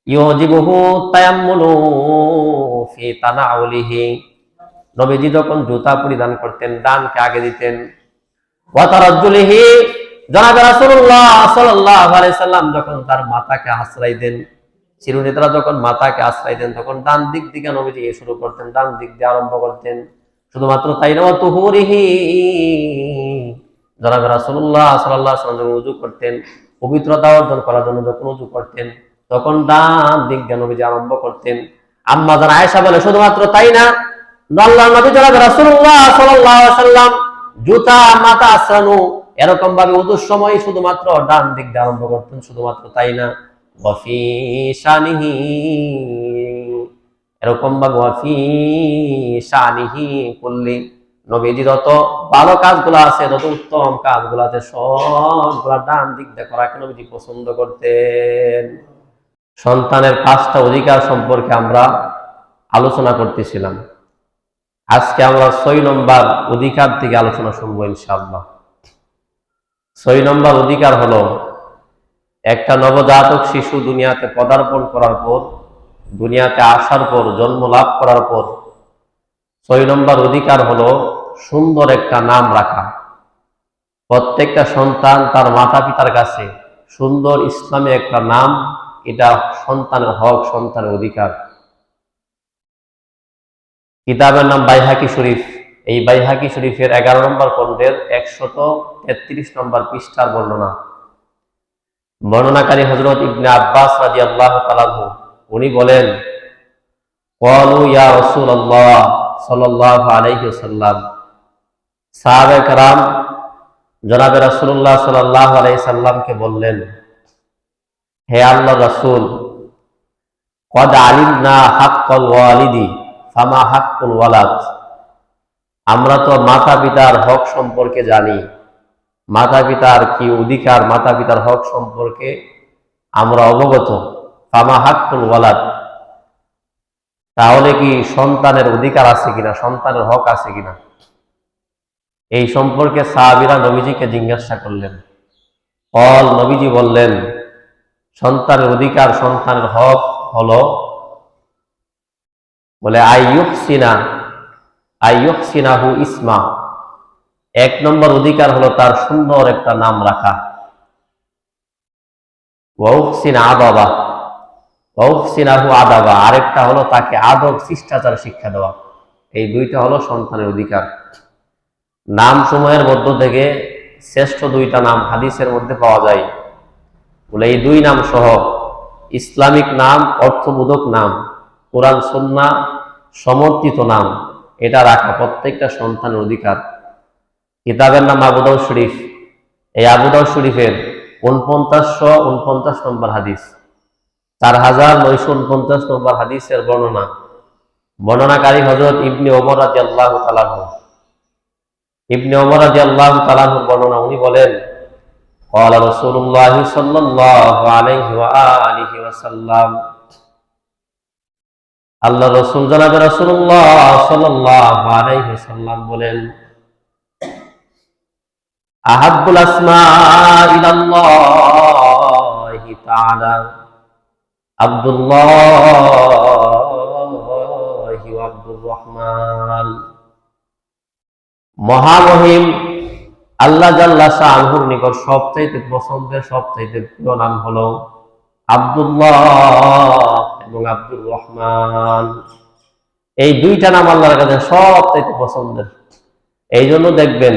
ইউজিবুহু তায়াম্মুলু ফি তানাউলিহি। নবীজি যখন জুতা পরিধান করতেন ডানকে আগে দিতেন। ওয়া তারাজ্জুলিহি, জনাবে রাসূলুল্লাহ সাল্লাল্লাহু আলাইহি সাল্লাম যখন তার মাথাকে আশ্রয় দেন, চিরুনিদ্রা যখন মাথাকে আশ্রয় দেন, তখন ডান দিক থেকে নবীজি শুরু করতেন, ডান দিক দিয়ে আরম্ভ করতেন। শুধুমাত্র তাই নয়, তুহুরিহি, জনাবে রাসূলুল্লাহ সাল্লাল্লাহু আলাইহি সাল্লাম যখন ওযু করতেন, পবিত্রতা অর্জন করার জন্য যখন ওযু করতেন, তখন ডান দিক দিয়ে নবীজি আরম্ভ করতেন। আম্মা জান আয়েশা বলে, শুধুমাত্র তাই না, আল্লাহর নবী জনাবে রাসূলুল্লাহ সাল্লাল্লাহু আলাইহি সাল্লাম জুতা মাথা আছড়ানো এরকম ভাবে ওযুর সময় শুধুমাত্র ডান দিক দিয়ে আরম্ভ করতেন। শুধুমাত্র তাই না, ওয়াফি শানিহি, এরকম ভাবে ওয়াফি শানিহি কুল্লি, নবীজি যত ভালো কাজগুলো আছে, যত উত্তম কাজগুলো আছে, সবগুলা ডান দিক দিয়ে করাকে নবীজি পছন্দ করতেন। সন্তানের 5টা অধিকার সম্পর্কে আমরা আলোচনা করতেছিলাম। আজকে আমরা 6 নম্বর অধিকার থেকে আলোচনা শুনবো ইনশাআল্লাহ। 6 নম্বর অধিকার হলো, একটা নবজাতক শিশু দুনিয়াতে পদার্পণ করার পর, দুনিয়াতে আসার পর, জন্ম লাভ করার পর 6 নম্বর অধিকার হলো সুন্দর একটা নাম রাখা। প্রত্যেকটা সন্তান তার মাতা পিতার কাছে সুন্দর ইসলামী একটা নাম, এটা সন্তানের হক, সন্তানের অধিকার। কিতাবের নাম বাইহাকি শরীফ। এই বাইহাকি শরীফের 11 নম্বর খণ্ডের 133 নম্বর পৃষ্ঠার বর্ণনা। বর্ণনাকারী হযরত ইবনে আব্বাস রাদিয়াল্লাহু তাআলা আনহু, উনি বলেন, ক্বালু ইয়া রাসূলুল্লাহ সাল্লাল্লাহু আলাইহি ওয়াসাল্লাম, সাহাবায়ে কেরাম জনাবে রাসূলুল্লাহ সাল্লাল্লাহু আলাইহি সাল্লামকে বললেন, হে আল্লাহর রাসূল, ক্বাদ আলিমনা হাক্কাল ওয়ালিদি ফামা হাক্কুল ওয়ালাদ। আমরা তো মাতা পিতার হক সম্পর্কে জানি, মাতা পিতার কি অধিকার, মাতা পিতার হক সম্পর্কে আমরা অবগত। ফামা হাক্কুল ওয়ালাদ, তাহলে কি সন্তানের অধিকার আছে কিনা, সন্তানের হক আছে কিনা, এই সম্পর্কে সাহাবীরা নবীজিকে জিজ্ঞাসা করলেন। নবীজি বললেন, সন্তানের অধিকার, সন্তানের হক হলো, বলে আইয়ুহসিনাহু ইসমা। 1 নম্বর অধিকার হলো তার সুন্দর একটা নাম রাখা। ওয়াউহসিনাহু আদাবা, আরেকটা হলো তাকে আদব শিষ্টাচার শিক্ষা দেওয়া। এই 2টা হলো সন্তানের অধিকার। নাম সমূহের মধ্য থেকে শ্রেষ্ঠ 2টা নাম হাদিসের মধ্যে পাওয়া যায়। বলে এই 2 নাম সহ ইসলামিক নাম, অর্থবোধক নাম, কোরআন সুন্নাহ সমর্থিত নাম, এটা রাখা প্রত্যেকটা সন্তানের অধিকার। কিতাবের নাম আবু দাউদ শরীফ। এই আবু দাউদ শরীফের 4949 নম্বর হাদিস, 4949 নম্বর হাদিসের বর্ণনা। বর্ণনাকারী হযরত ইবনে ওমর রাদিয়াল্লাহু তাআলা আনহু। ইবনে ওমর রাদিয়াল্লাহু তাআলা আনহুর বর্ণনা, উনি বলেন, ক্বালা রাসূলুল্লাহ সাল্লাল্লাহু আলাইহি ওয়া আলিহি ওয়াসাল্লাম, আল্লাহ রাসূল জনাবে রাসূলুল্লাহ সাল্লাল্লাহু আলাইহি ওয়াসাল্লাম বলেন, আহাব্বুল আসমা ইলাল্লাহি তাআলা আব্দুল্লাহ ওয়া আব্দুর রহমান। মহামহিম আল্লাহ জাল্লা শাআনুর নিকট সবচাইতে পছন্দের, সবচাইতে প্রিয় নাম হলো আব্দুল্লাহ এবং আব্দুর রহমান। এই 2টা নাম আল্লাহর কাছে সবচাইতে পছন্দের। এই জন্য দেখবেন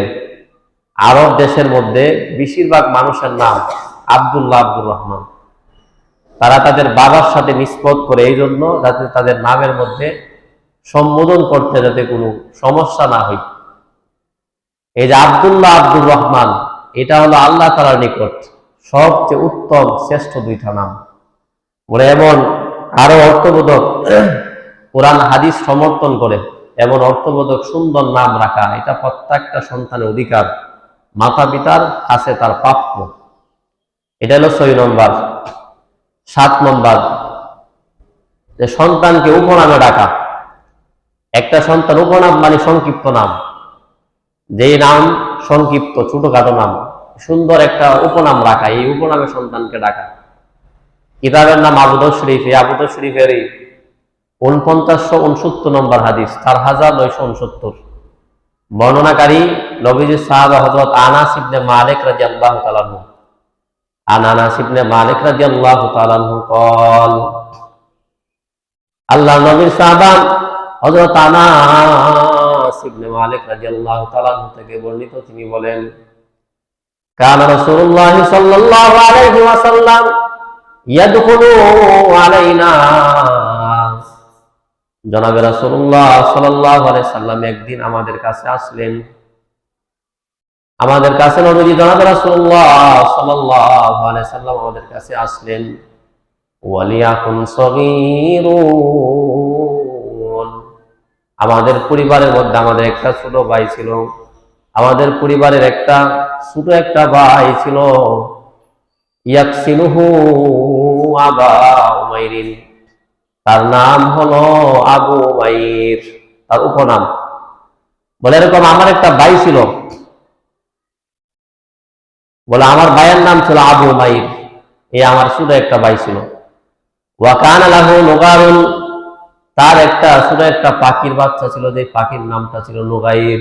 আরব দেশের মধ্যে বেশিরভাগ মানুষের নাম আব্দুল্লাহ, আব্দুর রহমান। তারা তাদের বাবার সাথে নিসবত করে, এই জন্য যাতে তাদের নামের মধ্যে সম্বোধন করতে যাতে কোনো সমস্যা না হয়। এই যে আব্দুল্লাহ, আব্দুর রহমান, এটা হলো আল্লাহ তাআলার নিকট সবচেয়ে উত্তম শ্রেষ্ঠ 2টা নাম। বলে এমন আরো অর্থবোধক, কোরআন হাদিস সমর্থন করে এমন অর্থবোধক সুন্দর নাম রাখা, এটা প্রত্যেকটা সন্তানের অধিকার, মাতা পিতার কাছে তার প্রাপ্য। এটা হলো 6 নম্বর। 7 নম্বর, যে সন্তানকে উপনামে ডাকা। একটা সন্তান উপনাম মানে সংক্ষিপ্ত নাম, যেই নাম সংক্ষিপ্ত ছোটখাটো নাম, সুন্দর একটা উপনাম রাখা, এই উপনামে সন্তানকে ডাকা। কিতাবের নাম আবু দাউদ শরীফ। এই আবু দাউদ শরীফের ৪৯৬৯ নম্বর হাদিস, ৪৯৬৯। বর্ণনাকারী নবীজির সাহাবা হযরত আনাস ইবনে মালিক রাদিয়াল্লাহু তাআলা আনহু। আনাস ইবনে মালিক রাদিয়াল্লাহু তাআলা আনহু قال, আল্লাহর নবীর সাহাবা হযরত আনাস ইবনে মালিক রাদিয়াল্লাহু তাআলা আনহু থেকে বর্ণিত, তিনি বলেন, কানা রাসূলুল্লাহ সাল্লাল্লাহু আলাইহি ওয়াসাল্লাম ইয়াদখুলু আলাইনা, জনাবে রাসূলুল্লাহ সাল্লাল্লাহু আলাইহি সাল্লাম একদিন আমাদের কাছে আসলেন। আমাদের কাছে নবীজি জনাবে রাসূলুল্লাহ সাল্লাল্লাহু আলাইহি সাল্লাম আমাদের কাছে আসলেন। ওয়ালিয়াকুন সগীরুন, আমাদের পরিবারের মধ্যে আমাদের একটা ছোট ভাই ছিল। আমাদের পরিবারের একটা ছোট একটা ভাই ছিল। ইয়াকসিনুহু আবা উমাইরিন, তার নাম হলো আবু উমাইর, তার উপনাম। বলে এরকম আমার একটা ভাই ছিল, বলে আমার ভাইয়ের নাম ছিল আবু উমাইর, এই আমার ছোট একটা ভাই ছিল। ওয়া কানা লাহু নুগারুন, তার একটা ছোট একটা পাখির বাচ্চা ছিল, যে পাখির নামটা ছিল নুগাইর।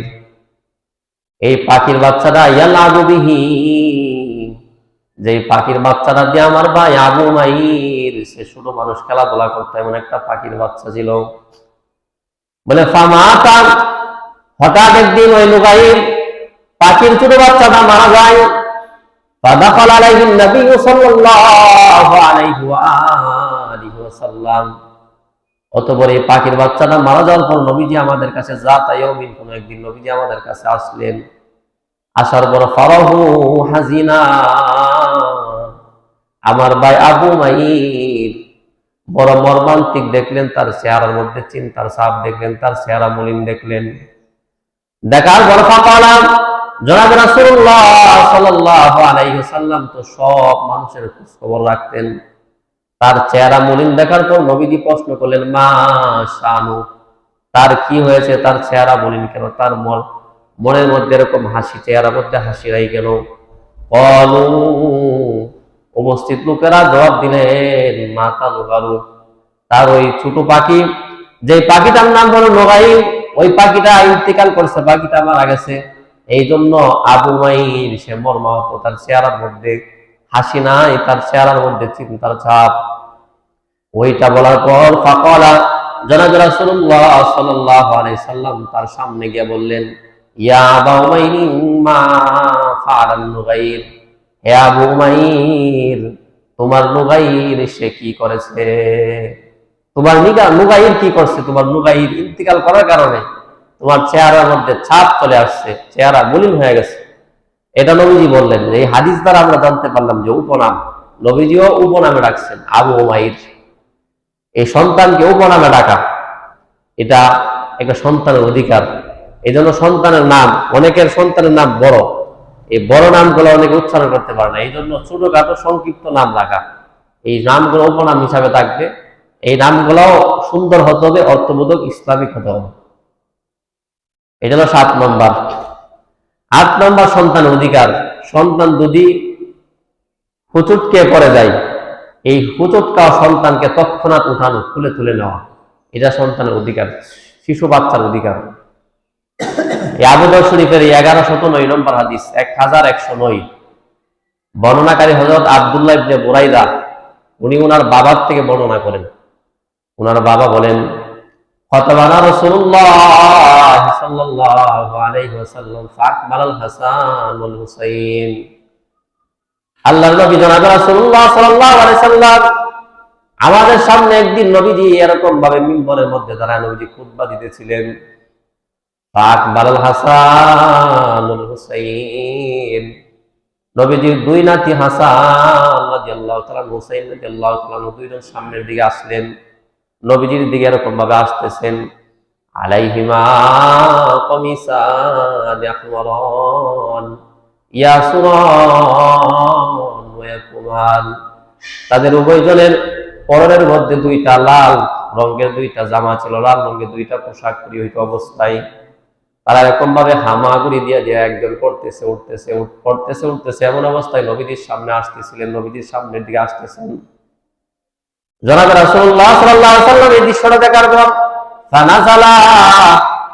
এই পাখির বাচ্চাটা ইয়ালাবু বিহি, যে পাখির বাচ্চাটা দিয়ে আমার ভাই আবু উমাইর, সে ছোট মানুষ খেলাধুলা করতো, এমন একটা পাখির বাচ্চা ছিল। বলে ফামাতা, হঠাৎ একদিন ওই নুগাইর পাখির ছোট বাচ্চাটা মারা যায়। ফাদাখালা আলাইহি নবী সাল্লাল্লাহু আলাইহি ওয়া আলিহি ওয়াসাল্লাম, অতঃপর এই পাখির বাচ্চাটা মারা যাওয়ার পর নবীজি আমাদের কাছে যাতা ইয়াউমিন, কোন একদিন নবীজি আমাদের কাছে আসলেন। আসার পর ফারাহু হাজিনা, আমার ভাই আবু উমাইর বড় মর্মান্তিক দেখলেন, তার চেহারার মধ্যে চিন্তার ছাপ দেখলেন, তার চেহারা মলিন দেখলেন। দেখার পর ফাকালা, জনাব রাসূলুল্লাহ সাল্লাল্লাহু আলাইহি ওয়াসাল্লাম তো সব মানুষের খোঁজ খবর রাখতেন। তার চেহারা মলিন দেখার পর নবীজি প্রশ্ন করলেন, মা শানু, তার কি হয়েছে, তার চেহারা মলিন কেন, তার মনের মধ্যে এরকম হাসি, চেহারার মধ্যে হাসি রাই কেন? ক্বালু, উপস্থিত লোকেরা জবাব দিলেন, মাতা নুগারু, তার ওই ছোট পাখি, যে পাখিটার নাম হলো নুগাইর, ওই পাখিটা ইন্তিকাল করছে, পাখিটা মারা গেছে। এই জন্য আবু উমাইর সে মর্মাহত, তার চেহারার মধ্যে হাসি নাই, তার চেহারার মধ্যে চিন্তার ছাপ। ওইটা বলার পর ফাকালা, জনাব রাসূলুল্লাহ সাল্লাল্লাহু আলাইহি সাল্লাম তার সামনে গিয়ে বললেন, ইয়া আবা উমাইর মা ফাআলান নুগাইর, হে আবু উমাইর, তোমার নুগাইর সে কি করেছে? তোমার নুগাইর কি করছে? তোমার নুগাইর ইন্তিকাল করার কারণে তোমার চেহারার মধ্যে ছাপ চলে আসছে, চেহারা মলিন হয়ে গেছে। এটা নবীজি বললেন। এই হাদিস দ্বারা আমরা জানতে পারলাম যে উপনাম, নবীজিও উপনামে ডাকছেন আবু উমাইর। এই সন্তানকে উপনামে ডাকা, এটা একটা সন্তানের অধিকার। এই জন্য সন্তানের নাম, অনেকের সন্তানের নাম বড়, এই বড় নামগুলো অনেকে উচ্চারণ করতে পারে না, এই জন্য ছোটখাটো সংক্ষিপ্ত নাম রাখা। এই নামগুলো উপনাম হিসাবে থাকবে। এই নামগুলো সুন্দর হতে হবে, অর্থবোধক, ইসলামিক হতে হবে। এটা হলো 7 নম্বর। 8 নম্বর সন্তানের অধিকার। সন্তান যদি হুচুটকে পড়ে যায়, এই হুচুটকা সন্তানকে তৎক্ষণাৎ উঠানো, খুলে তুলে নেওয়া, এটা সন্তানের অধিকার, শিশু বাচ্চার অধিকার। এই আবু দাউদ শরীফের 1109 নম্বর হাদিস, 1109, বর্ণনাকারী হযরত আব্দুল্লাহ ইবনে বুরাইদা, উনি ওনার বাবার থেকে বর্ণনা করেন। ওনার বাবা বলেন, ফাতাবানা রাসূলুল্লাহ সাল্লাল্লাহু আলাইহি ওয়াসাল্লাম ফাকবালাল হাসান ওয়াল হুসাইন, আল্লাহর নবী জনাব রাসূলুল্লাহ সাল্লাল্লাহু আলাইহি সাল্লাম আমাদের সামনে একদিন নবীজি এরকম ভাবে মিম্বরের মধ্যে দাঁড়ায় নবীজি খুতবা দিতেছিলেন। ফাকবালাল হাসান ওয়াল হুসাইন, নবীজির 2 নাতি হাসান রাদিয়াল্লাহু তাআলা, হুসাইন রাদিয়াল্লাহু তাআলা, দুইজন সামনের দিকে আসলেন। নবীজির দিকে এরকম ভাবে আসতেছেন। আলাইহিমা কমিসান ইয়াহমারান ইয়াসুরান ওয়া ইয়াকুমান, তাদের উভয়জনের পরনের মধ্যে 2টা লাল রঙের 2টা জামা ছিল, লাল রঙের 2টা পোশাক পরিহিত অবস্থায় তারা এরকম ভাবে হামাগুড়ি দিয়ে দিয়ে একজন করতেছে উঠতেছে, এমন অবস্থায় নবীজির সামনে আসতেছিলেন, নবীজির সামনের দিকে আসতেছেন। জনাবে রাসূলুল্লাহ সাল্লাল্লাহু আলাইহি ওয়াসাল্লাম এই দৃশ্যটা দেখার পর ফানাজালা,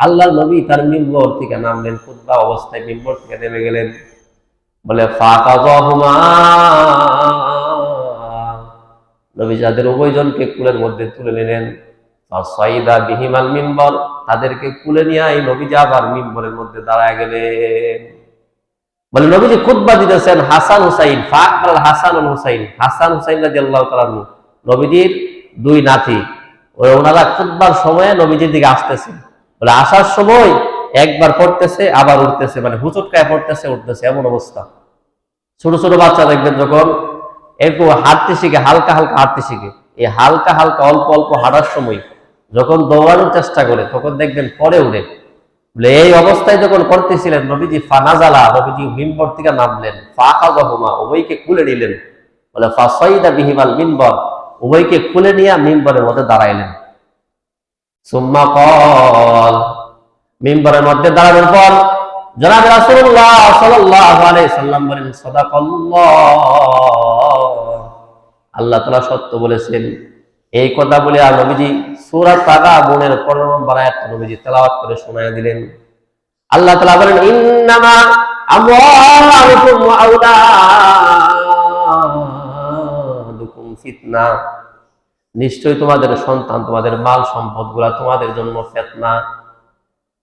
আল্লাহর নবী তার মিম্বর থেকে নামলেন, খুতবা অবস্থায় মিম্বর থেকে নেমে গেলেন। বলে ফাকাযাহুমা, নবী যাদের উভয়জনকে কুলের মধ্যে তুলে নিলেন। ফাসাইদা বিহিমাল মিম্বর, তাদেরকে কুলে নিয়ে এই নবীজি আবার মিম্বরের মধ্যে দাঁড়ায় গেলেন। বলে নবীজি খুতবা দিতেছেন, হাসান হুসাইন, ফাকবাল হাসানুল হুসাইন, হাসান হুসাইন রাদিয়াল্লাহু তাআলা আনহু নবীজির দুই নাতি, ওনারা খুতবার সময়ে নবীজির দিকে আসতেছেন। বলে আসার সময় একবার পড়তেছে আবার উঠতেছে, মানে হুচটকায় পড়তেছে উঠতেছে, এমন অবস্থা। ছোট ছোট বাচ্চা দেখবেন যখন এরকম হাঁটতে শিখে, হালকা হালকা হাঁটতে শিখে, এই হালকা হালকা অল্প অল্প হাঁটার সময় যখন দৌড়ানোর চেষ্টা করে তখন দেখবেন পরে উঠে। বলে এই অবস্থায় যখন করতেছিলেন নবীজি ফানাজালা, নবীজি মিম্বর থেকে নামলেন। ফাখাযাহুমা, উভয়কে কুলে নিলেন। বলে ফাসাইদা বিহিমাল মিম্বর, উভয়কে কুলে নিয়ে মিম্বরের মধ্যে দাঁড়াইলেন। সুম্মা ক্বাল, মিম্বরের মধ্যে দাঁড়ানোর পর জনাবে রাসূলুল্লাহ সাল্লাল্লাহু আলাইহি সাল্লাম বলেন, সাদাকাল্লাহ, আল্লাহ তাআলা সত্য বলেছেন। এই কথা বলে আর নবীজি সূরা তাগাবুনের 15 নম্বর আয়াত নবীজি তেলাওয়াত করে শোনায় দিলেন। আল্লাহ তাআলা বলেন, ইন্নামা আমওয়ালুকুম ওয়া আওলাদুকুম ফিতনা, নিশ্চয়ই তোমাদের সন্তান, তোমাদের মাল সম্পদ গুলা তোমাদের জন্য ফিতনা।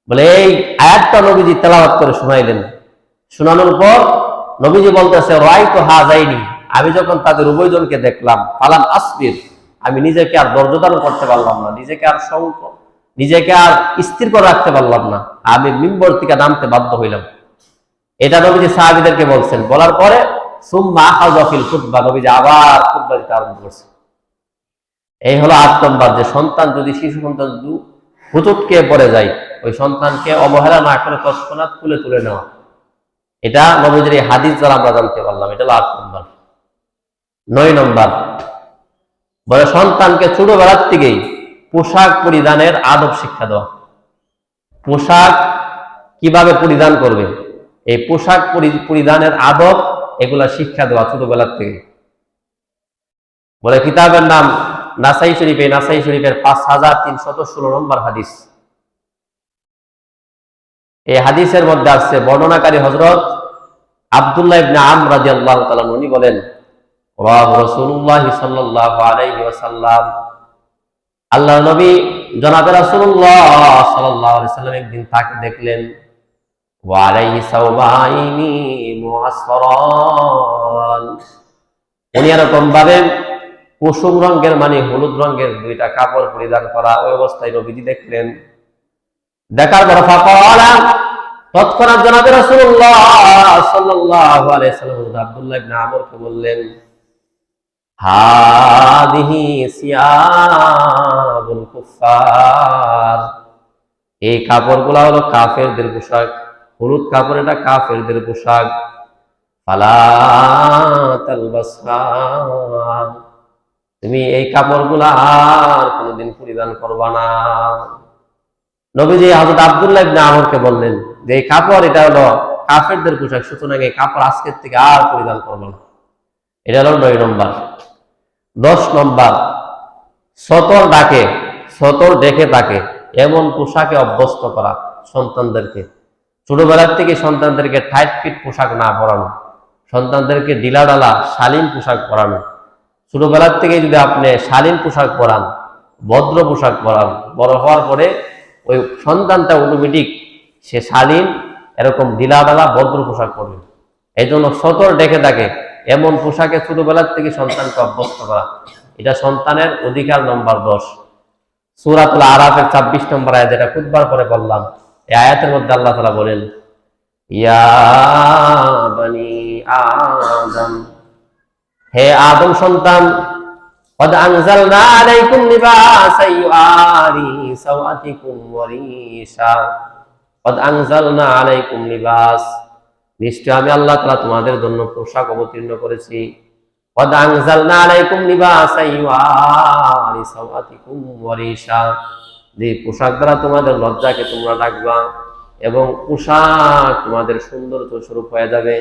বলে এই আয়াতটা নবীজি তেলাওয়াত করে শোনাইলেন। শোনানোর পর নবীজি বলতেছে, রাইতু হাযাইনি, আমি যখন তাদের উভয়জনকে দেখলাম, ফালাম আসবির, আমি নিজেকে আর ধৈর্য ধারণ করতে পারলাম না, নিজেকে আর স্থির করে রাখতে পারলাম না, আমি মিম্বর থেকে নামতে বাধ্য হইলাম। এটা নবীজি সাহাবীদেরকে বলছেন। বলার পরে সুম্মা আখাযা ফিল খুতবা, নবীজি আবার খুতবা দিতে আরম্ভ করছে। এই হলো 8 নম্বর, যে সন্তান যদি, শিশু সন্তান যদি হুচটকে পড়ে যায়, ওই সন্তানকে অবহেলা না করে তৎক্ষণাৎ তুলে তুলে নেওয়া। এটা নবীজির এই হাদিস দ্বারা আমরা জানতে পারলাম। এটা হলো 8 নম্বর। 9 নম্বর, বলে সন্তানকে ছোটবেলার থেকেই পোশাক পরিধানের আদব শিক্ষা দেওয়া। পোশাক কিভাবে পরিধান করবে, এই পোশাক পরিধানের আদব, এগুলা শিক্ষা দেওয়া ছোটবেলার থেকে। বলে কিতাবের নাম নাসাই শরীফে, নাসাই শরীফের 5316 নম্বর হাদিস। এই হাদিসের মধ্যে আসছে, বর্ণনাকারী হযরত আব্দুল্লাহ ইবনে আমর রাদিয়াল্লাহু তাআলা উনি বলেন, রাসূলুল্লাহ সাল্লাল্লাহু আলাইহি ওয়াসাল্লাম, আল্লাহর নবী জনাবে রাসূলুল্লাহ সাল্লাল্লাহু আলাইহি ওয়াসাল্লাম একদিন তাকে দেখলেন, ওয়া আলাইহি সাওবাইনি মুআসফারান, উনি এরকম ভাবে কুসুম রঙের, মানে হলুদ রঙের 2টা কাপড় পরিধান করা। ওই অবস্থায় নবীজি দেখলেন। দেখার পর ফাকালা, তৎক্ষণাৎ জনাবে রাসূলুল্লাহ সাল্লাল্লাহু আলাইহি ওয়াসাল্লাম আব্দুল্লাহ ইবনে আমরকে বললেন, হাদিহি সিয়াবুল কুফার, এই কাপড়গুলো হলো কাফেরদের পোশাক। হলুদ কাপড়, এটা কাফেরদের পোশাক। ফালা তালবাসহা, তুমি এই কাপড়গুলো আর কোনোদিন পরিধান করবা না। নবীজি হযরত আব্দুল্লাহ ইবনে আমরকে বললেন যে এই কাপড়, এটা হলো কাফেরদের পোশাক, সুতরাং এই কাপড় আজকের থেকে আর পরিধান করবো না। এটা হলো 9 নম্বর। 10 নম্বর, সতর ডাকে, সতর ডেকে তাকে এমন পোশাকে অভ্যস্ত করা সন্তানদেরকে। ছোটবেলার থেকে সন্তানদেরকে টাইট ফিট পোশাক না পরানো, সন্তানদেরকে ঢিলাঢালা শালীন পোশাক পরানো। ছোটবেলার থেকে যদি আপনি শালীন পোশাক পরান, ভদ্র পোশাক পরান, বড় হওয়ার পরে ওই সন্তানটা অটোমেটিক সে শালীন, এরকম ঢিলাঢালা ভদ্র পোশাক পরবে। এই জন্য সতর ডেকে থাকে এমন পোশাকে ছোটবেলার থেকে সন্তানকে অভ্যস্ত করা, এটা সন্তানের অধিকার। নম্বর 10, সূরাতুল আরাফের 26 নম্বর আয়াত, যেটা খুতবার পরে বললাম। এই আয়াতের মধ্যে আল্লাহ তাআলা বলেন, ইয়া বানি আদম, হে আদম সন্তান, قد أنزلنا عليكم لباسا يواري سوآتكم وريشا, قد أنزلنا عليكم لباس, নিশ্চয় আমি আল্লাহ তাআলা তোমাদের জন্য পোশাক অবতীর্ণ করেছি। قد أنزلنا عليكم لباسا يواري سوآتكم وريشا, যে পোশাক দ্বারা তোমাদের লজ্জাকে তোমরা ঢাকবা এবং পোশাক তোমাদের সৌন্দর্য স্বরূপ হয়ে যাবে।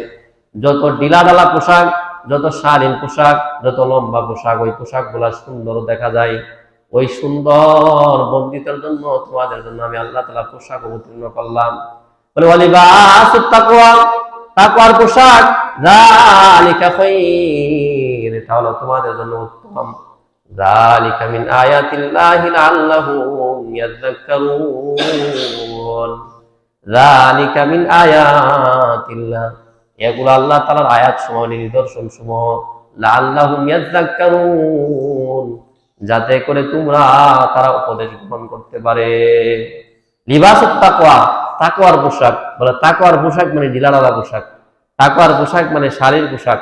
যত ঢিলাঢালা পোশাক যত শালীন পোশাক, যত লম্বা পোশাক, ওই পোশাকগুলা সুন্দর দেখা যায়। ওই সুন্দর বন্দিতার জন্য তোমাদের জন্য আমি আল্লাহ তাআলা পোশাক অবতীর্ণ করলাম। বলে ওয়ালিবাসুত তাকওয়া, তাকওয়ার পোশাক, যালিকা খায়র, এটা হলো তোমাদের জন্য উত্তম। যালিকা মিন আয়াতিল্লাহি লাআল্লাহুম ইয়াযাক্কারুন, যালিকা মিন আয়াতিল্লাহ, এগুলো আল্লাহ তাআলার আয়াত সমূহ, নিদর্শন সমূহ, লাআল্লাহুম ইয়াযাক্কারুন, যাতে করে তোমরা তারা উপদেশ গ্রহণ করতে পারে। লিবাসুত তাকওয়া, তাকওয়ার পোশাক। বলে তাকওয়ার পোশাক মানে ঢিলাঢালা পোশাক, তাকওয়ার পোশাক মানে শালীন পোশাক,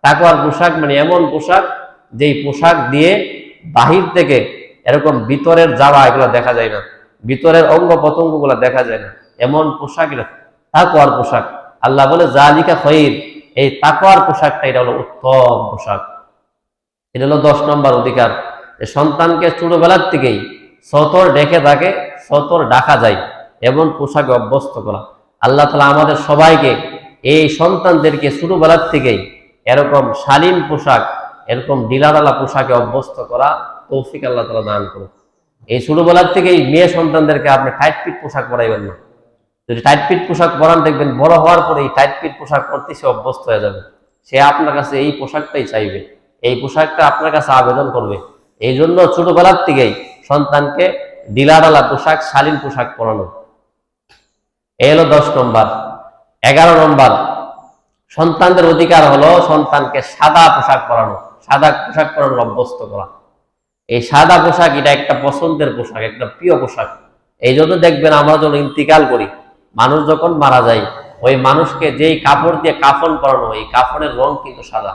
তাকওয়ার পোশাক মানে এমন পোশাক যেই পোশাক দিয়ে বাহির থেকে এরকম ভিতরের যাওয়া এগুলো দেখা যায় না, ভিতরের অঙ্গ প্রত্যঙ্গ গুলা দেখা যায় না, এমন পোশাক এটা তাকওয়ার পোশাক। আল্লাহ বলে যালিকা খায়র, এই তাকওয়ার পোশাকটা এটা হলো উত্তম পোশাক। এটা হলো 10 নম্বর অধিকার, সন্তানকে ছোটবেলার থেকেই সতর ডেকে থাকে, সতর ডাকা যায় এমন পোশাকে অভ্যস্ত করা। আল্লাহ তাআলা আমাদের সবাইকে, এই সন্তানদেরকে ছোটবেলার থেকেই এরকম শালীন পোশাক, এরকম ঢিলাঢালা পোশাকে অভ্যস্ত করা তৌফিক আল্লাহ তাআলা দান করুন। এই ছোটবেলার থেকেই মেয়ে সন্তানদেরকে আপনি টাইট ফিট পোশাক পরাইবেন না। যদি টাইট ফিট পোশাক পরান, দেখবেন বড় হওয়ার পরে এই টাইট ফিট পোশাক পরতে সে অভ্যস্ত হয়ে যাবে। সে আপনার কাছে এই পোশাকটাই চাইবে, এই পোশাকটা আপনার কাছে আবেদন করবে। এই জন্য ছোটবেলার থেকেই সন্তানকে ঢিলাঢালা পোশাক, শালীন পোশাক পরানো। এই হলো 10 নম্বর। 11 নম্বর, সন্তানদের অধিকার হলো সন্তানকে সাদা পোশাক পরানো, সাদা পোশাক পরানোর অভ্যস্ত করা। এই সাদা পোশাক এটা একটা পছন্দের পোশাক, একটা প্রিয় পোশাক। এই জন্য দেখবেন আমরা যখন ইন্তিকাল করি, মানুষ যখন মারা যায়, ওই মানুষকে যেই কাপড় দিয়ে কাফন পরানো, এই কাফনের রং কিন্তু সাদা।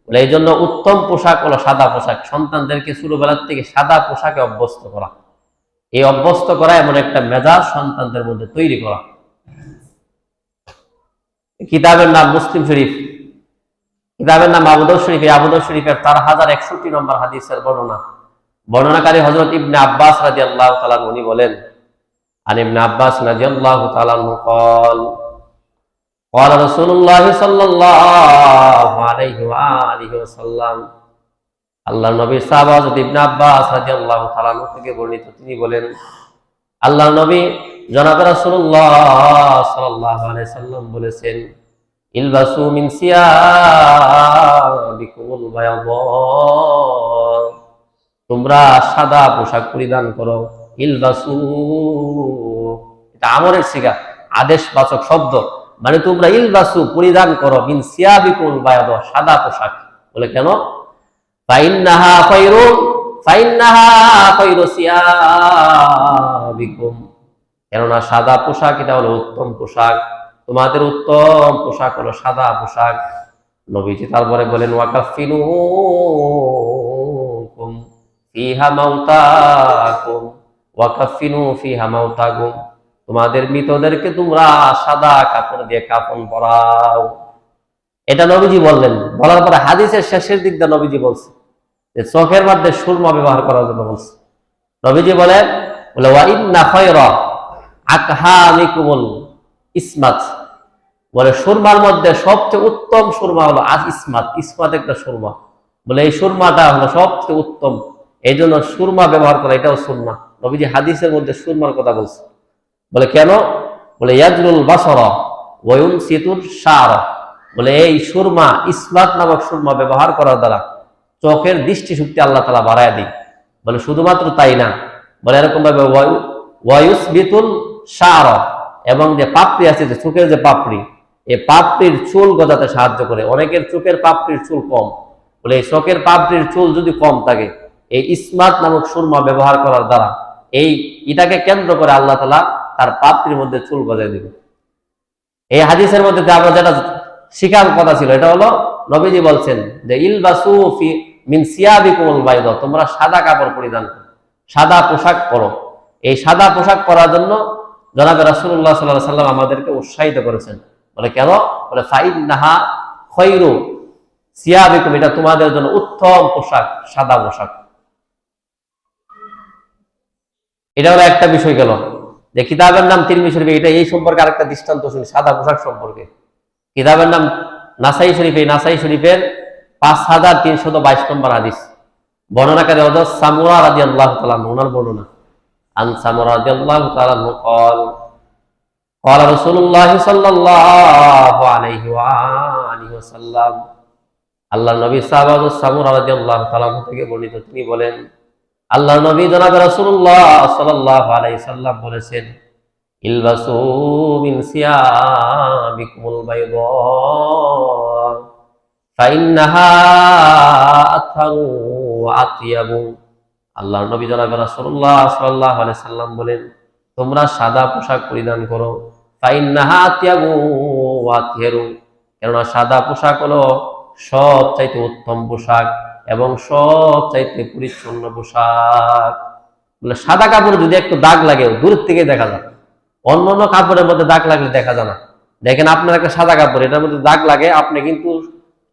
বলে এই জন্য উত্তম পোশাক হলো সাদা পোশাক। সন্তানদেরকে ছোটবেলার থেকে সাদা পোশাকে অভ্যস্ত করা, এই অভ্যস্ত করা এমন একটা মেজাজ সন্তানদের মধ্যে তৈরি করা। কিতাবের নাম মুসলিম শরীফ, কিতাবের নাম আবু দাউদ শরীফ। আবু দাউদ শরীফের 4061 নম্বর হাদিসের বর্ণনা। বর্ণনাকারী হযরত ইবনে আব্বাস রাদিয়াল্লাহু তাআলা উনি বলেন, আন ইবনে আব্বাস রাদিয়াল্লাহু তাআলা قال قال رسول الله صلى الله عليه واله وسلم, আল্লাহর নবী সাহাবা হযরত ইবনে আব্বাস রাদিয়াল্লাহু তাআলা থেকে বর্ণিত, তিনি বলেন, আল্লাহর নবী জনাব রাসূলুল্লাহ সাল্লাল্লাহু আলাইহি সাল্লাম বলেছেন, ইলবাসু মিন সিয়াবিকুমুল বায়াদা, তোমরা সাদা পোশাক পরিধান করো। ইলবাসু, এটা আমরের সিগা, আদেশবাচক শব্দ, মানে তোমরা ইলবাসু পরিধান করো, মিন সিয়াবিকুমুল বায়াদা, সাদা পোশাক। বলে কেন? ফাইন্নাহা খায়রুন, ফাইন্নাহা খায়রু সিয়াবিকুম, কেননা সাদা পোশাক এটা হলো উত্তম পোশাক, তোমাদের উত্তম পোশাক হলো সাদা পোশাক। নবীজি তারপরে বলেন, ওয়াকাফিনুকুম ফিহা মাউতাকুম, ওয়াকাফিনু ফিহা মাউতাকুম, তোমাদের মৃতদেরকে তোমরা সাদা কাপড় দিয়ে কাফন পরাও। এটা নবীজি বললেন। বলার পরে হাদিসের শেষের দিক দিয়ে নবীজি বলছে যে চোখের মধ্যে সুরমা ব্যবহার করার জন্য বলছে। নবীজি বলেন, বলে ওয়া ইন্না খায়রা আকহালিকুমুল ইসমাত, বলে সুরমার মধ্যে সবচেয়ে উত্তম সুরমা হলো ইসমাত। ইসমাত একটা সুরমা, বলে এই সুরমাটা হলো সবচেয়ে উত্তম, এই জন্য সুরমা ব্যবহার করা এটাও সুন্নাহ। নবীজি হাদিসের মধ্যে সুরমার কথা বলছে। বলে কেন? বলে ইয়াজলুল বাসরা ওয়া ইউনসিতুল শা'রা, বলে এই সুরমা, ইসমাত নামক সুরমা ব্যবহার করার দ্বারা চোখের দৃষ্টিশক্তি আল্লাহ তাআলা বাড়ায় দেয়। বলে শুধুমাত্র তাই না, বলে এরকম ভাবে ওয়া ইউসবিতুল শা'রা, এবং যে পাপড়ি আছে, যে চোখের যে পাপড়ি, এই পাপড়ির চুল গজাতে সাহায্য করে। অনেকের চোখের পাপড়ির চুল কম, বলে এই চোখের পাপড়ির চুল যদি কম থাকে, এই ইসমাত নামক সুরমা ব্যবহার করার দ্বারা এই এটাকে কেন্দ্র করে আল্লাহ তাআলা তার পাপড়ির মধ্যে চুল গজায় দিবে। এই হাদিসের মধ্যে আমরা যেটা শিকার কথা ছিল, এটা হলো নবীজি বলছেন যে ইলবাসু ফি মিন সিয়াবিকুমুল বাইদা, তোমরা সাদা কাপড় পরিধান করো, সাদা পোশাক পরো। এই সাদা পোশাক পরার জন্য জনাবে রাসূলুল্লাহ সাল্লাল্লাহু আলাইহি সাল্লাম আমাদেরকে উৎসাহিত করেছেন। বলে কেন? বলে ফাইন্নাহা খায়রু সিয়াবিকুম, এটা তোমাদের জন্য উত্তম পোশাক, সাদা পোশাক। এটা হলো একটা বিষয় গেল। যে কিতাবের নাম তিরমিজি শরীফ, এটা এই সম্পর্কে আরেকটা দৃষ্টান্ত শুনি সাদা পোশাক সম্পর্কে। কিতাবের নাম নাসাই শরীফে, নাসাই শরীফের 5322 নম্বর হাদিস। বর্ণনাকারী হযরত সামুরা রাদিয়াল্লাহু তাআলা ওনার বর্ণনা। আন সামুরা রাদিয়াল্লাহু তাআলা قال قال رسول الله صلى الله عليه وآله وسلم, আল্লাহর নবী সাহাবা সামুরা রাদিয়াল্লাহু তাআলা থেকে বর্ণিত, তিনি বলেন, আল্লাহর নবী জনাব রাসূলুল্লাহ সাল্লাল্লাহু আলাইহি সাল্লাম বলেছেন, ইলবাসু মিন সিয়াবিকুমুল বাইদা ফাইন্নাহা আতহারু ওয়া আতয়াবু। আল্লাহর নবী জনাব রাসূলুল্লাহ সাল্লাল্লাহু আলাইহি সাল্লাম বলেন, তোমরা সাদা পোশাক পরিধান করো, ফাইন্নাহা আতয়াবু ওয়া আতহারু, কেননা সাদা পোশাক হলো সবচাইতে উত্তম পোশাক এবং সবচাইতে পরিচ্ছন্ন পোশাক। বলে সাদা কাপড়ে যদি একটু দাগ লাগে দূর থেকে দেখা যায়, অন্যান্য কাপড়ের মধ্যে দাগ লাগলে দেখা যায় না। দেখেন আপনার একটা সাদা কাপড়, এটার মধ্যে দাগ লাগে, আপনি কিন্তু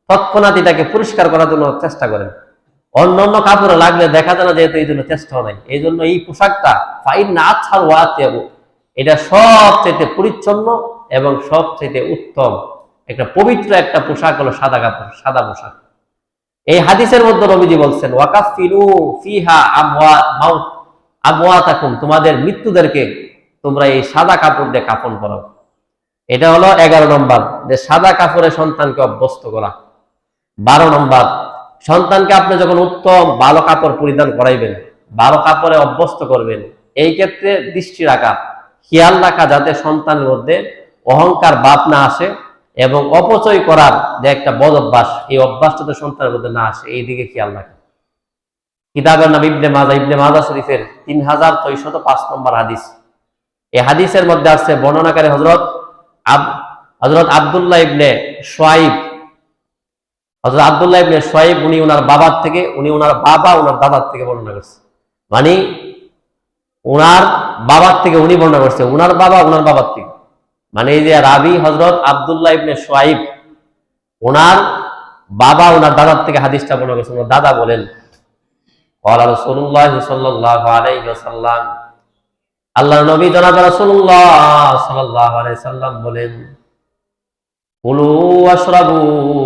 তৎক্ষণাৎ এটাকে পরিষ্কার করার জন্য চেষ্টা করেন। অন্যান্য কাপড়ে লাগলে দেখা যায় না, যেহেতু এই জন্য চেষ্টা নাই। এই জন্য এই পোশাকটা ফাইন্না আতহারু ওয়া আতয়াবু, এটা সবচাইতে পরিচ্ছন্ন এবং সবচাইতে উত্তম একটা পবিত্র একটা পোশাক হলো সাদা কাপড়, সাদা পোশাক। এই হাদিসের মধ্যে নবীজি বলছেন, ওয়াকাফিনু ফিহা আমওয়াতাকুম, তোমাদের মৃত্যুদেরকে তোমরা এই সাদা কাপড় দিয়ে কাফন করো। এটা হলো 11 নম্বর, যে সাদা কাপড়ে সন্তানকে অভ্যস্ত করা। 12 নম্বর, সন্তানকে আপনি যখন উত্তম ভালো কাপড় পরিধান করাইবেন, ভালো কাপড়ে অভ্যস্ত করবেন, এই ক্ষেত্রে দৃষ্টি রাখা, খেয়াল রাখা, যাতে সন্তানের মধ্যে অহংকার ভাব না আসে এবং অপচয় করার যে একটা বদ অভ্যাস, এই অভ্যাসটা তো সন্তানের মধ্যে না আসে, এই দিকে খেয়াল রাখা। কিতাবের নাম ইবনে মাজাহ, ইবনে মাজাহ শরীফের 3605 নম্বর হাদিস। এই হাদিসের মধ্যে আছে বর্ণনাকারী হযরত আব্দুল্লাহ ইবনে শুআইব। হযরত আব্দুল্লাহ ইবনে শুআইব উনি ওনার বাবার থেকে, উনি ওনার বাবা ওনার দাদার থেকে বর্ণনা করছে। মানে ওনার বাবার থেকে উনি বর্ণনা করছে, ওনার বাবা ওনার বাবার থেকে। মানে এই যে রাবি হযরত আব্দুল্লাহ ইবনে শুআইব, ওনার বাবা ওনার দাদার থেকে হাদিসটা বর্ণনা করছেন। ওনার দাদা বলেন, ক্বালা রাসূলুল্লাহ সাল্লাল্লাহু আলাইহি ওয়াসাল্লাম, আল্লাহর নবী জনাব রাসূলুল্লাহ সাল্লাল্লাহু আলাইহি সাল্লাম বলেন, কুলু ওয়াশরাবু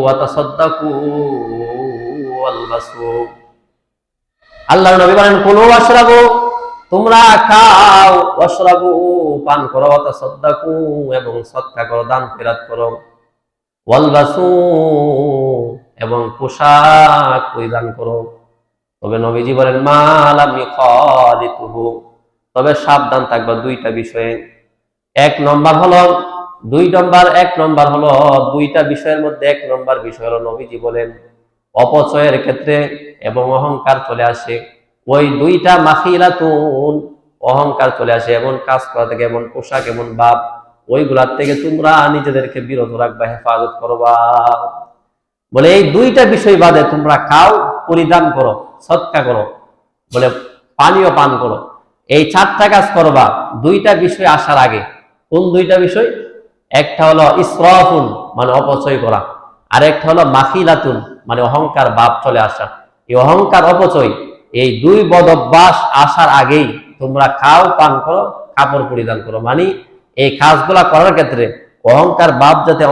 ওয়া তাসাদ্দাকু ওয়ালবাসু। আল্লাহর নবী বলেন, কুলু ওয়াশরাবু, তোমরা খাও, ওয়াশরাবু, পান করো, ওয়া তাসাদ্দাকু, এবং সদকা করো, দান খয়রাত করো, ওয়ালবাসু, এবং পোশাক পরিধান করো। তবে নবীজি বলেন, মা লাম ইখালিতুহু, তবে সাবধান থাকবা দুইটা বিষয়ে। এক নম্বর হলো দুইটা বিষয়ের মধ্যে এক নম্বর বিষয় হলো, নবীজি বলেন অপচয়ের ক্ষেত্রে এবং অহংকার চলে আসে। ওই দুইটা মাখিলাতুন, অহংকার চলে আসে, এমন কাজ করা থেকে, এমন পোশাক, এমন ভাব, ওইগুলার থেকে তোমরা নিজেদেরকে বিরত রাখবা, হেফাজত করবা। বলে এই দুইটা বিষয় বাদে তোমরা খাও, পরিধান করো, সদকা করো, বলে পানীয় পান করো, এই 4টা কাজ করবা দুইটা বিষয় আসার আগে। কোন দুইটা বিষয়? একটা হলো ইসরাফুন, মানে অপচয় করা, আর একটা হলো মাখিলাতুন, মানে অহংকার ভাব চলে আসা। এই অহংকার অপচয়, এই দুই বদ অভ্যাস আসার আগেই তোমরা খাও, পান করো, কাপড় পরিধান করো। মানে এই কাজগুলা করার ক্ষেত্রে অহংকার ভাব যাতে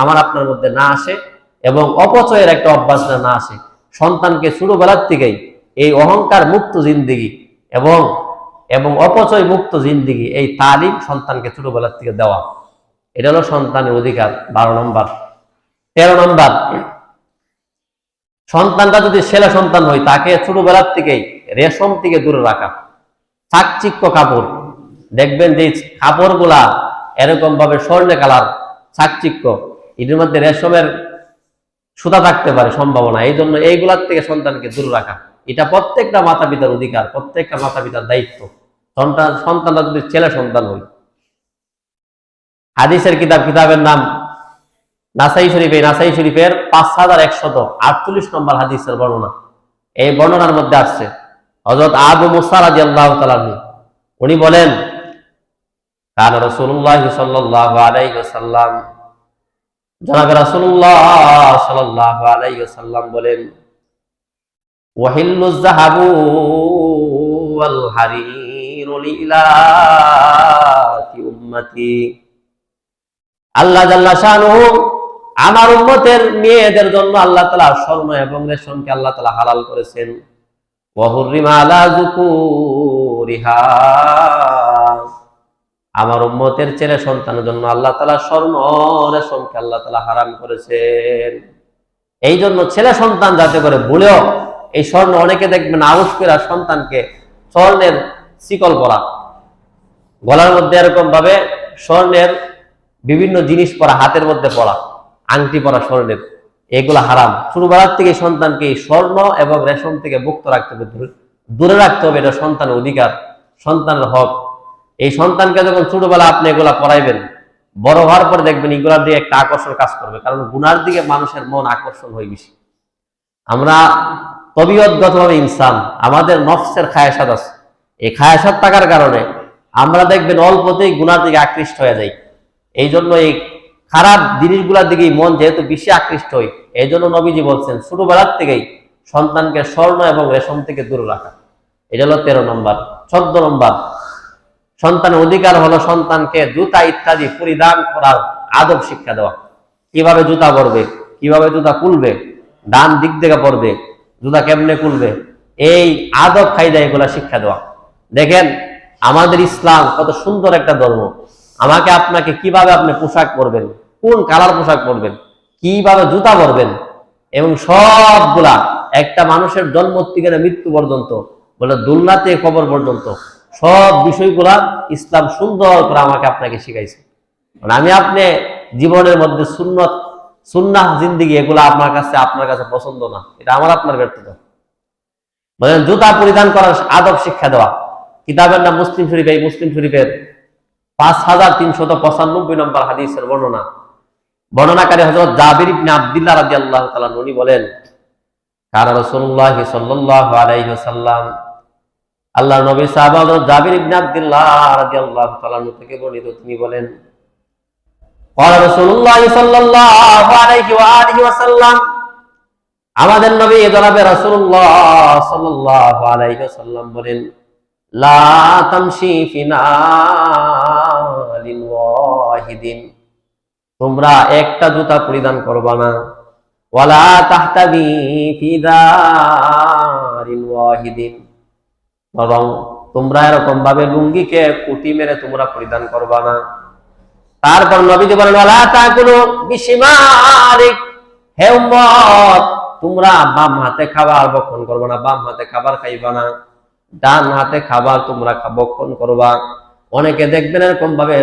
আমার আপনার মধ্যে না আসে এবং অপচয়ের একটা অভ্যাস না আসে। সন্তানকে ছোটবেলার থেকেই এই অহংকার মুক্ত জিন্দেগি এবং অপচয় মুক্ত জিন্দেগি, এই তালিম সন্তানকে ছোটবেলার থেকে দেওয়া, এটা হলো সন্তানের অধিকার। 12 নম্বর। 13 নম্বর, সন্তানটা যদি ছেলে সন্তান হয়, তাকে ছোটবেলার থেকেই রেশম থেকে দূরে রাখা। চাকচিক্য কাপড়, দেখবেন যে কাপড়গুলা এরকম ভাবে স্বর্ণে কালার, চাকচিক্য, এটির মধ্যে রেশমের সুতা থাকতে পারে সম্ভাবনা, এই জন্য এইগুলার থেকে সন্তানকে দূরে রাখা, এটা প্রত্যেকটা মাতা পিতার অধিকার, প্রত্যেকটা মাতা পিতার দায়িত্ব। সন্তানটা যদি ছেলে সন্তান হয়। হাদিসের কিতাবের নাম নাসাই শরীফ। এই নাসাই শরীফের 5148 নম্বর হাদিসের বর্ণনা। এই বর্ণনার মধ্যে আসছে হযরত আবু মুসা রাদিয়াল্লাহু তাআলা আনহু, উনি বলেন, কানা রাসূলুল্লাহ সাল্লাল্লাহু আলাইহি ওয়াসাল্লাম, জনাব রাসূলুল্লাহ সাল্লাল্লাহু আলাইহি ওয়াসাল্লাম বলেন, ওয়াহিল্লুয যাহাবু ওয়াল হারিরু লিইলাফি উম্মতি। আল্লাহ জাল্লা শানুহু আমার উম্মতের মেয়েদের জন্য আল্লাহ তাআলা স্বর্ণ এবং রেশমকে আল্লাহ তাআলা হালাল করেছেন। ওয়া হুররিমা আলা যুকুরিহা, আমার উম্মতের ছেলে সন্তানের জন্য আল্লাহ তাআলা স্বর্ণ রেশমকে আল্লাহ তাআলা হারাম করেছেন। এই জন্য ছেলে সন্তান যাতে করে ভুলেও এই স্বর্ণ, অনেকে দেখবেন আউশ করে সন্তানকে স্বর্ণের শিকল পরা, গলার মধ্যে এরকম ভাবে স্বর্ণের বিভিন্ন জিনিস পরা, হাতের মধ্যে পরা, আংটি পরা স্বর্ণের, এগুলা হারাম। ছোটবেলার থেকে সন্তানকে স্বর্ণ এবং রেশম থেকে মুক্ত রাখতে হবে, দূরে রাখতে হবে। এটা সন্তানের অধিকার, সন্তানের হক। এই সন্তানকে যখন ছোটবেলা আপনি এগুলা পড়াইবেন, বড় হওয়ার পর দেখবেন এগুলার দিকে একটা আকর্ষণ কাজ করবে, কারণ গুনার দিকে মানুষের মন আকর্ষণ হয় বেশি। আমরা তবিয়তগতভাবে ইনসান, আমাদের নফসের খায়াসাত আছে। এই খায়াসাত থাকার কারণে আমরা দেখবেন অল্পতেই গুনার দিকে আকৃষ্ট হয়ে যাই। এই জন্য এই খারাপ জিনিসগুলোর দিকেই মন যেহেতু বেশি আকৃষ্ট হয়, এই জন্য নবীজি বলছেন ছোটবেলার থেকেই সন্তানকে স্বর্ণ এবং রেশম থেকে দূরে রাখা। এটা হলো 13 নম্বর। 14 নম্বর, সন্তানের অধিকার হলো সন্তানকে জুতা ইত্যাদি পরিধান করার আদব শিক্ষা দেওয়া। কিভাবে জুতা পরবে, কিভাবে জুতা খুলবে, ডান দিক থেকে পরবে, জুতা কেমনে খুলবে, এই আদব খাইদা এগুলা শিক্ষা দেওয়া। দেখেন আমাদের ইসলাম কত সুন্দর একটা ধর্ম। আমাকে আপনাকে কিভাবে আপনি পোশাক পরবেন, কোন কালার পোশাক পরবেন, কিভাবে জুতা পরবেন, এবং সবগুলা একটা মানুষের জন্ম থেকে মৃত্যু পর্যন্ত, বলে দুলনাতে কবর পর্যন্ত সব বিষয়গুলা ইসলাম সুন্দর করে আমাকে আপনাকে শিখাইছে। আমি আপনি জীবনের মধ্যে সুন্নাহ জিন্দিগি এগুলা আপনার কাছে পছন্দ না, এটা আমার আপনার ব্যর্থতা। বলেন জুতা পরিধান করার আদব শিক্ষা দেওয়া। কিতাবের নাম মুসলিম শরীফ। এই মুসলিম শরীফের 5395 নম্বর হাদিসের বর্ণনা। বর্ণনাকারী হযরত জাবির ইবনে আব্দুল্লাহ রাদিয়াল্লাহু তাআলা উনি বলেন, কানা রাসূলুল্লাহ সাল্লাল্লাহু আলাইহি ওয়াসাল্লাম, আল্লাহর নবী সাহাবা হযরত জাবির ইবনে আব্দুল্লাহ রাদিয়াল্লাহু তাআলা থেকে বর্ণিত, তিনি বলেন, ক্বালা রাসূলুল্লাহ সাল্লাল্লাহু আলাইহি ওয়া আলিহি ওয়াসাল্লাম, আমাদের নবী জনাবে রাসূলুল্লাহ সাল্লাল্লাহু আলাইহি ওয়াসাল্লাম বলেন, লা তামশি ফি নালিন ওয়াহিদিন, তোমরা একটা জুতা পরিধান করবা না, ওয়ালা তাহতাবি ফি দারিন ওয়াহিদিন, বরং তোমরা এরকম ভাবে লুঙ্গিকে কুটি মেরে তোমরা পরিধান করবা না। তারপর নবীজি বলেন, ওয়ালা তাকুলু বিশিমালিক, হে উম্মত তোমরা বাম হাতে খাবার ভক্ষণ করবা না, বাম হাতে খাবার খাইবা না, ডান হাতে খাবার তোমরা ভক্ষণ করবা। অনেকে দেখবেন এরকম ভাবে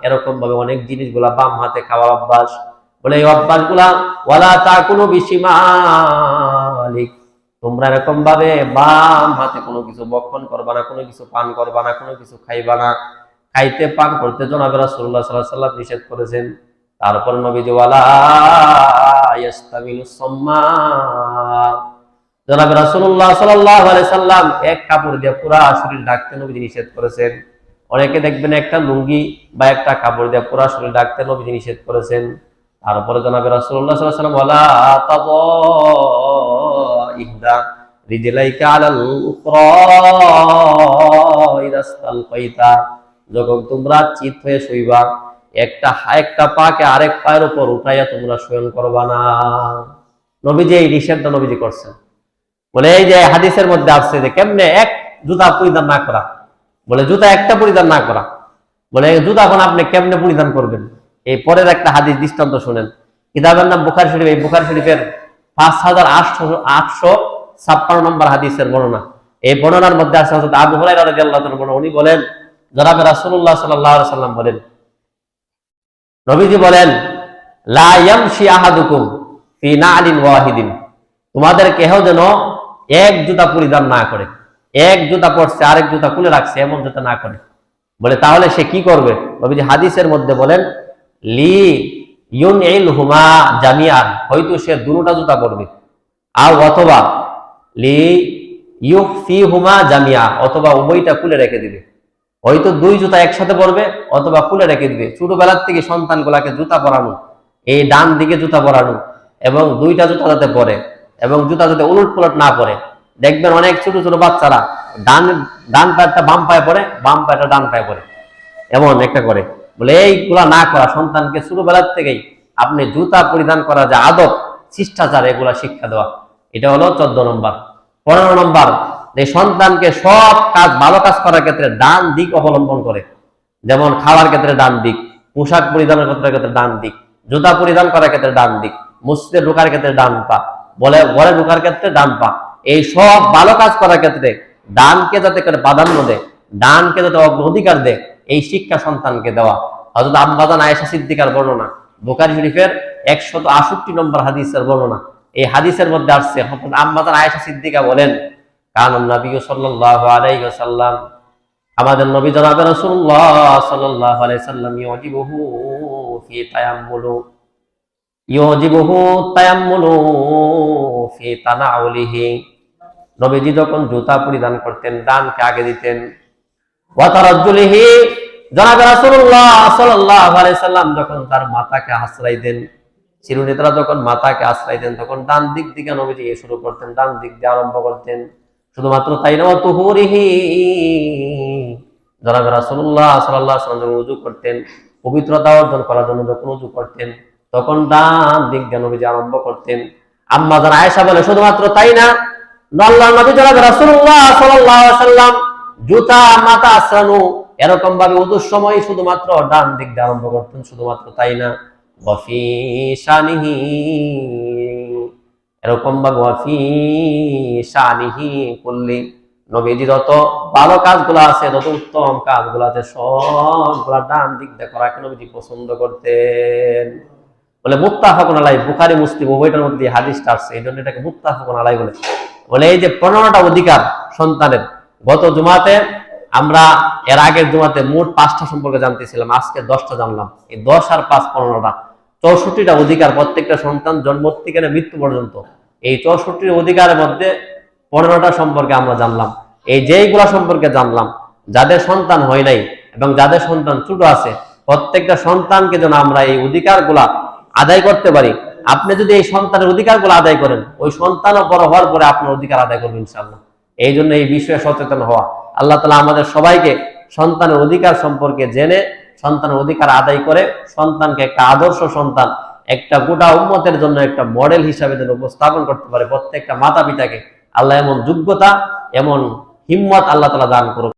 এরকম ভাবে অনেক জিনিসগুলা বাম হাতে খাওয়ার অভ্যাস, বলে এই অভ্যাসগুলা, ওয়ালা তাকুলু বিশিমালিক, তোমরা এরকম ভাবে বাম হাতে কোনো কিছু ভক্ষণ করবা না, কোনো কিছু পান করবা না, কোনো কিছু খাইবা না। খাইতে পান করতে জনাবে রাসূলুল্লাহ সাল্লাল্লাহু আলাইহি ওয়াসাল্লাম নিষেধ করেছেন। তারপর নবীজি ওয়ালা ইয়াস্তামিলুস সাম্মা, জনাবে রাসূলুল্লাহ সাল্লাল্লাহু আলাইহি সাল্লাম এক কাপড় দিয়ে পুরা শরীর ঢাকতে নবীজি নিষেধ করেছেন। অনেকে দেখবেন একটা লুঙ্গি বা একটা কাপড় দিয়ে পুরা শরীর ঢাকতে নবীজি নিষেধ করেছেন। তারপরে জনাবে রাসূলুল্লাহ সাল্লাল্লাহু আলাইহি ওয়াসাল্লাম ওয়ালা ইহদা রিজলাইকা আলাল উখরা ইদাস্তালকাইতা, যখন তোমরা চিত হয়ে শুইবা একটা পাকে আরেক পায়ের উপর উঠাইয়া তোমরা শয়ন করবা না। নবীজি এই নিষেধটা নবীজি করছেন। বলে এই যে হাদিসের মধ্যে আসছে যে কেমনে এক জুতা পরিধান না করা, বলে জুতা একটা পরিধান না করা, বলে জুতা এখন আপনি কেমনে পরিধান করবেন। এই পরের একটা হাদিস দৃষ্টান্ত শুনেন। কিতাবের নাম বুখারী শরীফ। এই বুখারী শরীফের 5856 নম্বর হাদিসের বর্ণনা। এই বর্ণনার মধ্যে আছে হযরত আবু হুরায়রা রাদিয়াল্লাহু তাআলা বর্ণনা। উনি বলেন, জনাবে রাসূলুল্লাহ সাল্লাল্লাহু আলাইহি ওয়াসাল্লাম বলেন, নবীজি বলেন, লা ইয়ামশি আহাদুকুম ফি নালিন ওয়াহিদিন, তোমাদের কেহ যেন এক জুতা পরিধান না করে, এক জুতা পরছে আরেক জুতা খুলে রাখছে এমন জুতা না করে। বলে তাহলে সে কি করবে? নবীজি হাদিসের মধ্যে বলেন, লি ইউনইলহুমা জামিআন, হয়তো সে দুটোটা জুতা পরবে, আর অথবা লি ইউখফিহুমা জামিআ, অথবা উভয়টা খুলে রেখে দিবে। হয়তো দুই জুতা একসাথে পরবে অথবা খুলে রেখে দিবে। ছোটবেলার থেকে সন্তানগুলাকে জুতা পরানো, এই ডান দিকে জুতা পরানো এবং দুইটা জুতা যাতে পরে, এবং জুতা যাতে উলট পুলট না পরে। দেখবেন অনেক ছোট ছোট বাচ্চারা ডান পায়েরটা বাম পায়ে পরে, বাম পায়েরটা ডান পায়ে পরে, এমন একটা করে। বলে এইগুলা না করা, সন্তানকে ছোটবেলার থেকেই আপনি জুতা পরিধান করা যে আদব, শিষ্টাচার, এগুলা শিক্ষা দেওয়া। এটা হলো 14 নম্বর। 15 নম্বর, যে সন্তানকে সব কাজ, ভালো কাজ করার ক্ষেত্রে ডান দিক অবলম্বন করে। যেমন খাওয়ার ক্ষেত্রে ডান দিক, পোশাক পরিধানের ক্ষেত্রে ডান দিক, জুতা পরিধান করার ক্ষেত্রে ডান দিক, মসজিদে ঢোকার ক্ষেত্রে ডান পা, ঘরে ঢোকার ক্ষেত্রে ডান পা। এই সব ভালো কাজ করার ক্ষেত্রে ডানকে যাতে করে প্রাধান্য দেয়, ডানকে যাতে অগ্রাধিকার দেয়, এই শিক্ষা সন্তানকে দেওয়া। হযরত আম্মাজান আয়েশা সিদ্দিকার বর্ণনা, বুখারী শরীফের 168 নম্বর হাদিসের বর্ণনা। এই হাদিসের মধ্যে আসছে, আম্মাজান আয়েশা সিদ্দিকা বলেন, কারণ নবী সাল্লাল্লাহু আলাইহি ওয়াসাল্লাম, আমাদের নবী জনাবে রাসূলুল্লাহ সাল্লাল্লাহু আলাইহি সাল্লাম, ইউজিবুহু তায়াম্মুলু ফি তানাউলিহি, নবীজি যখন জুতা পরিধান করতেন ডানকে আগে দিতেন। ওয়া তারাজ্জুলিহি, জনাবে রাসূলুল্লাহ সাল্লাল্লাহু আলাইহি সাল্লাম যখন তার মাথাকে আশ্রয় দেন, চিরুনিতরা যখন মাথাকে আশ্রয় দেন, তখন ডান দিক থেকে নবীজি শুরু করতেন, ডান দিক দিয়ে আরম্ভ করতেন। শুধুমাত্র তাই না, ওয়া তুহুরিহি, জনাবে রাসূলুল্লাহ সাল্লাল্লাহু আলাইহি সাল্লাম ওযু করতেন, পবিত্রতা অর্জন করার জন্য যখন ওযু করতেন, তখন ডান দিক দিয়ে নবীজি আরম্ভ করতেন। আম্মা জান আয়েশা বলে, শুধুমাত্র তাই না, আল্লাহর নবী জনাবে রাসূলুল্লাহ সাল্লাল্লাহু আলাইহি সাল্লাম জুতা মাথা আছড়ানো এরকম ভাবে ওযুর সময় শুধুমাত্র ডান দিক দিয়ে আরম্ভ করতেন। শুধুমাত্র তাই না, ওয়াফি শানিহি, এরকম ভাবে ওয়াফি শানিহি কুল্লি, নবীজি যত ভালো কাজগুলো আছে, যত উত্তম কাজগুলো আছে, সবগুলা ডান দিক দিয়ে করাকে নবীজি পছন্দ করতেন। বলে মুত্তাফাকুন আলাইহি, বুখারী মুসলিম উভয়টার মধ্যে হাদিসটা আছে, এই জন্য এটাকে মুত্তাফাকুন আলাইহি বলে। বলে এই যে 15টা অধিকার সন্তানের, গত জুমাতে আমরা, এর আগের জুমাতে মোট 5টা সম্পর্কে জানতেছিলাম, আজকে 10টা জানলাম। এই 10 আর 5 15টা, 64টা অধিকার প্রত্যেকটা সন্তান জন্ম থেকে মৃত্যু পর্যন্ত। এই 64 অধিকারের মধ্যে 15টা সম্পর্কে আমরা জানলাম। এই যেইগুলা সম্পর্কে জানলাম, যাদের সন্তান হয় নাই এবং যাদের সন্তান ছোট আছে, প্রত্যেকটা সন্তানকে যেন আমরা এই অধিকারগুলা আদায় করতে পারি। আপনি যদি এই সন্তানের অধিকারগুলো আদায় করেন, ওই সন্তানও বড় হওয়ার পরে আপনার অধিকার আদায় করবেন ইনশাআল্লাহ। এই জন্য এই বিষয়ে সচেতন হওয়া। আল্লাহ তাআলা আমাদের সবাইকে সন্তানের অধিকার সম্পর্কে জেনে সন্তানের অধিকার আদায় করে সন্তানকে একটা আদর্শ সন্তান, একটা গোটা উম্মতের জন্য একটা মডেল হিসাবে যেন উপস্থাপন করতে পারে প্রত্যেকটা মাতা পিতাকে। আল্লাহ এমন যোগ্যতা, এমন হিম্মত আল্লাহ তাআলা দান করুন।